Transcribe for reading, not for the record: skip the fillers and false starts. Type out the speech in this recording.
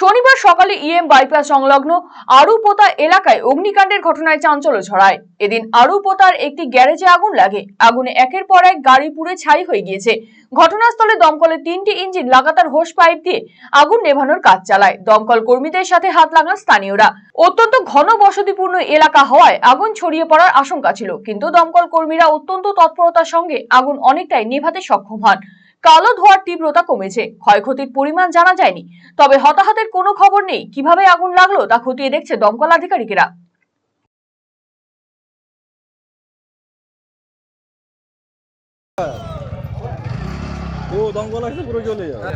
শনিবার সকালে বাইপাস সংলগ্ন আড়ুপোতা এলাকায় অগ্নিকাণ্ডের ঘটনায় চাঞ্চল্য ছড়ায়। এদিন আড়ুপোতার একটি গ্যারেজে আগুন লাগে। আগুনে একের পর এক গাড়ি পুড়ে ছাই হয়ে গিয়েছে। ঘটনাস্থলে দমকলের 3টি ইঞ্জিন লাগাতার হোস পাইপ দিয়ে আগুন নেভানোর কাজ চালায়। দমকল কর্মীদের সাথে হাত লাগান স্থানীয়রা। অত্যন্ত ঘন বসতিপূর্ণ এলাকা হওয়ায় আগুন ছড়িয়ে পড়ার আশঙ্কা ছিল, কিন্তু দমকল কর্মীরা অত্যন্ত তৎপরতার সঙ্গে আগুন অনেকটাই নেভাতে সক্ষম হন। কালো ধোঁয়ার তীব্রতা কমেছে, ক্ষয়ক্ষতির পরিমাণ জানা যায়নি। তবে হতাহতের কোনো খবর নেই। কিভাবে আগুন লাগলো তা খতিয়ে দেখছে দমকল আধিকারিকেরা। ও দমকল আসলে পুরো চলে যাবে।